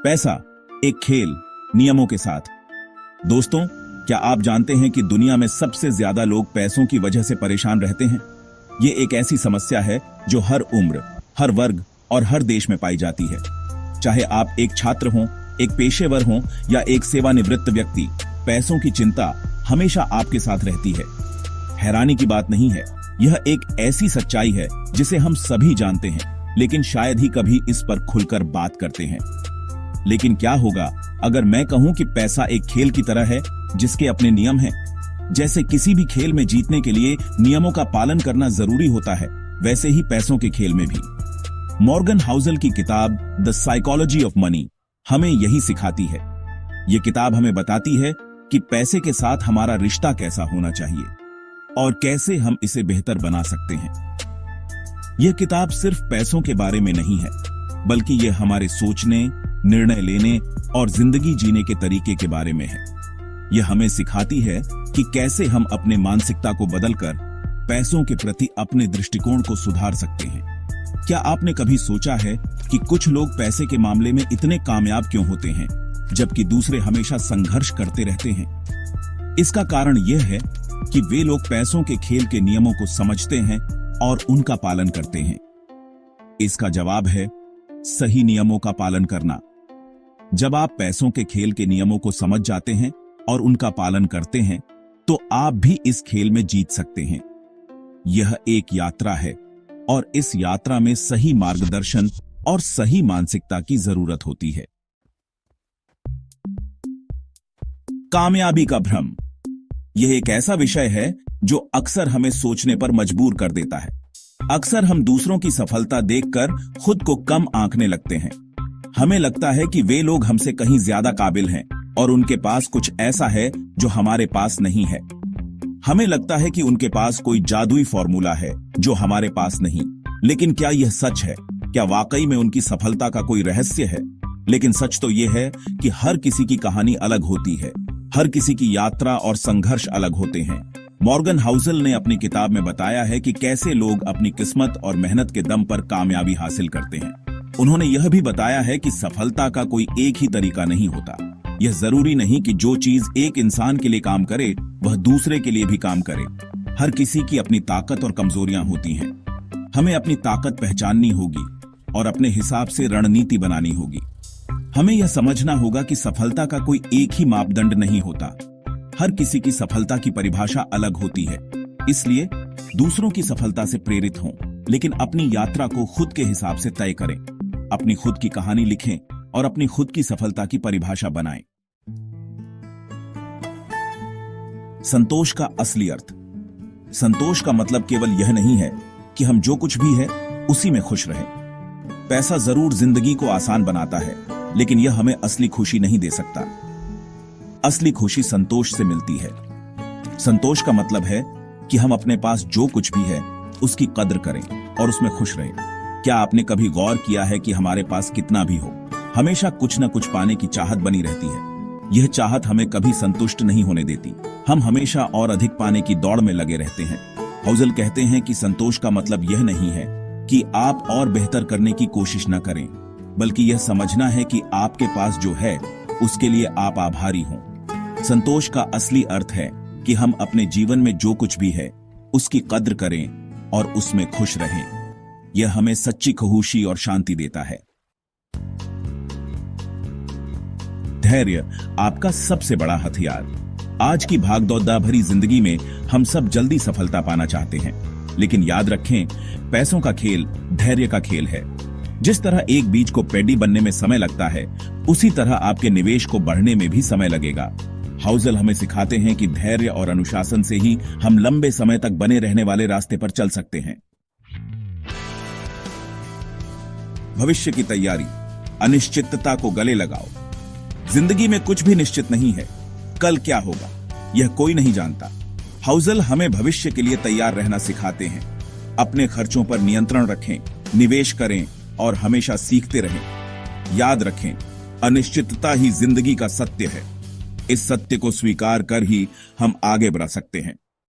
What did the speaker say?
पैसा एक खेल, नियमों के साथ। दोस्तों, क्या आप जानते हैं कि दुनिया में सबसे ज्यादा लोग पैसों की वजह से परेशान रहते हैं? ये एक ऐसी समस्या है जो हर उम्र, हर वर्ग और हर देश में पाई जाती है। चाहे आप एक छात्र हों, एक पेशेवर हों या एक सेवानिवृत्त व्यक्ति, पैसों की चिंता हमेशा आपके साथ रहती है। हैरानी की बात नहीं है, यह एक ऐसी सच्चाई है जिसे हम सभी जानते हैं, लेकिन शायद ही कभी इस पर खुलकर बात करते हैं। लेकिन क्या होगा अगर मैं कहूं कि पैसा एक खेल की तरह है जिसके अपने नियम हैं? जैसे किसी भी खेल में जीतने के लिए नियमों का पालन करना जरूरी होता है, वैसे ही पैसों के खेल में भी। मॉर्गन हाउसल की किताब द साइकोलॉजी ऑफ मनी हमें यही सिखाती है। यह किताब हमें बताती है कि पैसे के साथ हमारा रिश्ता कैसा होना चाहिए और कैसे हम इसे बेहतर बना सकते हैं। यह किताब सिर्फ पैसों के बारे में नहीं है, बल्कि यह हमारे सोचने, निर्णय लेने और जिंदगी जीने के तरीके के बारे में है। यह हमें सिखाती है कि कैसे हम अपने मानसिकता को बदलकर पैसों के प्रति अपने दृष्टिकोण को सुधार सकते हैं। क्या आपने कभी सोचा है कि कुछ लोग पैसे के मामले में इतने कामयाब क्यों होते हैं, जबकि दूसरे हमेशा संघर्ष करते रहते हैं? इसका कारण यह है कि वे लोग पैसों के खेल के नियमों को समझते हैं और उनका पालन करते हैं। इसका जवाब है सही नियमों का पालन करना। जब आप पैसों के खेल के नियमों को समझ जाते हैं और उनका पालन करते हैं, तो आप भी इस खेल में जीत सकते हैं। यह एक यात्रा है और इस यात्रा में सही मार्गदर्शन और सही मानसिकता की जरूरत होती है। कामयाबी का भ्रम यह एक ऐसा विषय है जो अक्सर हमें सोचने पर मजबूर कर देता है। अक्सर हम दूसरों की सफलता देखकर खुद को कम आंकने लगते हैं। हमें लगता है कि वे लोग हमसे कहीं ज्यादा काबिल हैं और उनके पास कुछ ऐसा है जो हमारे पास नहीं है। हमें लगता है कि उनके पास कोई जादुई फॉर्मूला है जो हमारे पास नहीं। लेकिन क्या यह सच है? क्या वाकई में उनकी सफलता का कोई रहस्य है? लेकिन सच तो यह है कि हर किसी की कहानी अलग होती है, हर किसी की यात्रा और संघर्ष अलग होते हैं। मॉर्गन हाउसल ने अपनी किताब में बताया है कि कैसे लोग अपनी किस्मत और मेहनत के दम पर कामयाबी हासिल करते हैं। उन्होंने यह भी बताया है कि सफलता का कोई एक ही तरीका नहीं होता। यह जरूरी नहीं कि जो चीज एक इंसान के लिए काम करे वह दूसरे के लिए भी काम करे। हर किसी की अपनी ताकत और कमजोरियां होती हैं। हमें अपनी ताकत पहचाननी होगी और अपने हिसाब से रणनीति बनानी होगी। हमें यह समझना होगा कि सफलता का कोई एक ही मापदंड नहीं होता। हर किसी की सफलता की परिभाषा अलग होती है। इसलिए दूसरों की सफलता से प्रेरित हों, लेकिन अपनी यात्रा को खुद के हिसाब से तय करें। अपनी खुद की कहानी लिखें और अपनी खुद की सफलता की परिभाषा बनाएं। संतोष का असली अर्थ। संतोष का मतलब केवल यह नहीं है कि हम जो कुछ भी है उसी में खुश रहें। पैसा जरूर जिंदगी को आसान बनाता है, लेकिन यह हमें असली खुशी नहीं दे सकता। असली खुशी संतोष से मिलती है। संतोष का मतलब है कि हम अपने पास जो कुछ भी है उसकी कद्र करें और उसमें खुश रहें। क्या आपने कभी गौर किया है कि हमारे पास कितना भी हो, हमेशा कुछ न कुछ पाने की चाहत बनी रहती है। यह चाहत हमें कभी संतुष्ट नहीं होने देती। हम हमेशा और अधिक पाने की दौड़ में लगे रहते हैं। हाउसल कहते हैं कि संतोष का मतलब यह नहीं है कि आप और बेहतर करने की कोशिश न करें, बल्कि यह समझना है कि आपके पास जो है उसके लिए आप आभारी हों। संतोष का असली अर्थ है कि हम अपने जीवन में जो कुछ भी है उसकी कद्र करें और उसमें खुश रहें। यह हमें सच्ची खुशी और शांति देता है। धैर्य आपका सबसे बड़ा हथियार। आज की भागदौड़ भरी जिंदगी में हम सब जल्दी सफलता पाना चाहते हैं, लेकिन याद रखें, पैसों का खेल धैर्य का खेल है। जिस तरह एक बीज को पेडी बनने में समय लगता है, उसी तरह आपके निवेश को बढ़ने में भी समय लगेगा। हाउसल हमें सिखाते हैं कि धैर्य और अनुशासन से ही हम लंबे समय तक बने रहने वाले रास्ते पर चल सकते हैं। भविष्य की तैयारी। अनिश्चितता को गले लगाओ। जिंदगी में कुछ भी निश्चित नहीं है। कल क्या होगा यह कोई नहीं जानता। हाउसल हमें भविष्य के लिए तैयार रहना सिखाते हैं। अपने खर्चों पर नियंत्रण रखें, निवेश करें और हमेशा सीखते रहें। याद रखें, अनिश्चितता ही जिंदगी का सत्य है। इस सत्य को स्वीकार कर ही हम आगे बढ़ सकते हैं।